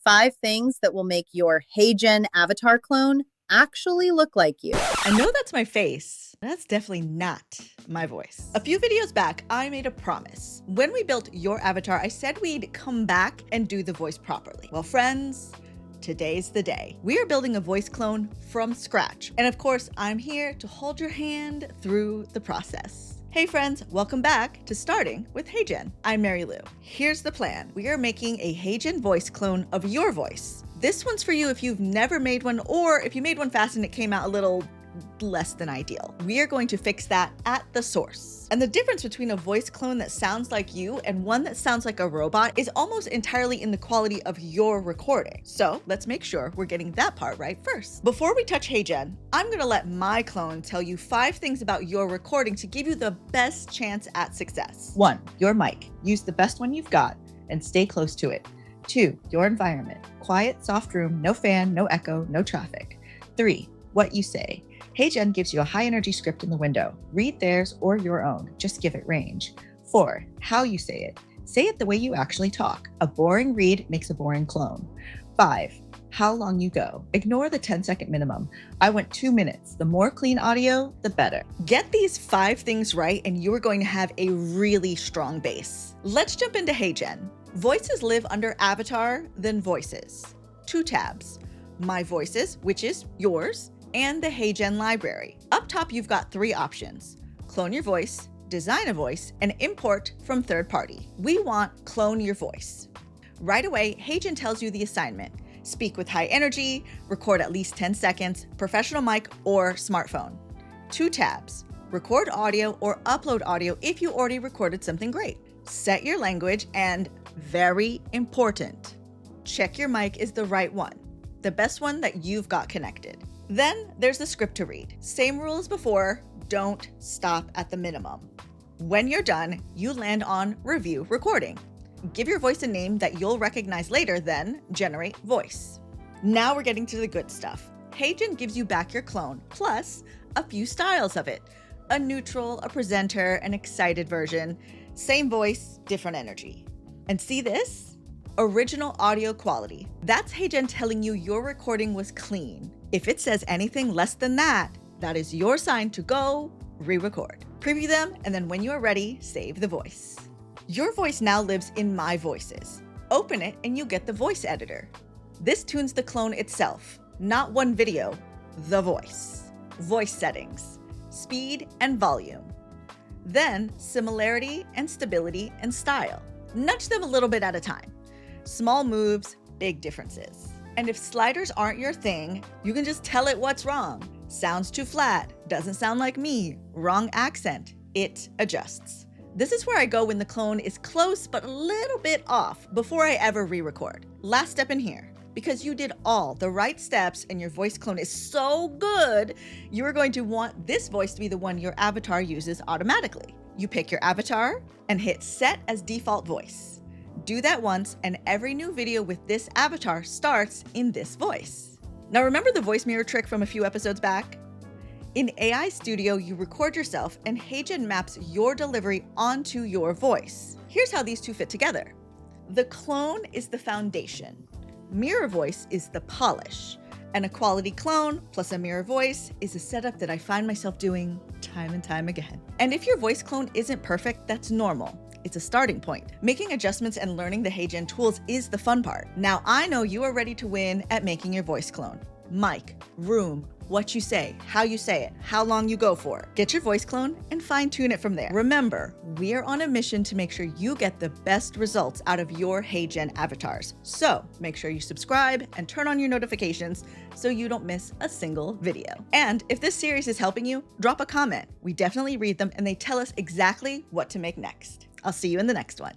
5 things that will make your HeyGen avatar clone actually look like you. I know that's my face. That's definitely not my voice. A few videos back, I made a promise. When we built your avatar, I said we'd come back and do the voice properly. Well, friends, today's the day. We are building a voice clone from scratch. And of course, I'm here to hold your hand through the process. Hey friends, welcome back to Starting with HeyGen. I'm Mary Lou. Here's the plan. We are making a HeyGen voice clone of your voice. This one's for you if you've never made one, or if you made one fast and it came out a little less than ideal. We are going to fix that at the source. And the difference between a voice clone that sounds like you and one that sounds like a robot is almost entirely in the quality of your recording. So let's make sure we're getting that part right first. Before we touch HeyGen, I'm gonna let my clone tell you 5 things about your recording to give you the best chance at success. 1. Your mic. Use the best one you've got and stay close to it. 2. Your environment. Quiet, soft room, no fan, no echo, no traffic. 3. What you say. HeyGen gives you a high energy script in the window. Read theirs or your own, just give it range. 4. How you say it. Say it the way you actually talk. A boring read makes a boring clone. 5. How long you go. Ignore the 10-second minimum. I went 2 minutes. The more clean audio, the better. Get these 5 things right and you're going to have a really strong base. Let's jump into HeyGen. Voices live under Avatar, then Voices. 2 tabs. My Voices, which is yours, and the HeyGen library. Up top, you've got 3 options: clone your voice, design a voice, and import from third party. We want clone your voice. Right away, HeyGen tells you the assignment. Speak with high energy, record at least 10 seconds, professional mic or smartphone. 2 tabs, record audio or upload audio if you already recorded something great. Set your language, and very important, check your mic is the right one, the best one that you've got connected. Then there's the script to read. Same rule as before, don't stop at the minimum. When you're done, you land on review recording. Give your voice a name that you'll recognize later, then generate voice. Now we're getting to the good stuff. HeyGen gives you back your clone, plus a few styles of it. A neutral, a presenter, an excited version. Same voice, different energy. And see this? Original audio quality. That's HeyGen telling you your recording was clean. If it says anything less than that, that is your sign to go re-record. Preview them, and then when you are ready, save the voice. Your voice now lives in My Voices. Open it and you get the voice editor. This tunes the clone itself, not one video, the voice. Voice settings, speed and volume. Then similarity and stability and style. Nudge them a little bit at a time. Small moves, big differences. And if sliders aren't your thing, you can just tell it what's wrong. Sounds too flat, doesn't sound like me, wrong accent. It adjusts. This is where I go when the clone is close but a little bit off before I ever re-record. Last step in here. Because you did all the right steps and your voice clone is so good, you are going to want this voice to be the one your avatar uses automatically. You pick your avatar and hit set as default voice. Do that once and every new video with this avatar starts in this voice. Now remember the voice mirror trick from a few episodes back? In AI Studio, you record yourself and HeyGen maps your delivery onto your voice. Here's how these two fit together. The clone is the foundation. Mirror voice is the polish. And a quality clone plus a mirror voice is a setup that I find myself doing time and time again. And if your voice clone isn't perfect, that's normal. It's a starting point. Making adjustments and learning the HeyGen tools is the fun part. Now I know you are ready to win at making your voice clone. Mic, room, what you say, how you say it, how long you go for. Get your voice clone and fine tune it from there. Remember, we are on a mission to make sure you get the best results out of your HeyGen avatars. So make sure you subscribe and turn on your notifications so you don't miss a single video. And if this series is helping you, drop a comment. We definitely read them and they tell us exactly what to make next. I'll see you in the next one.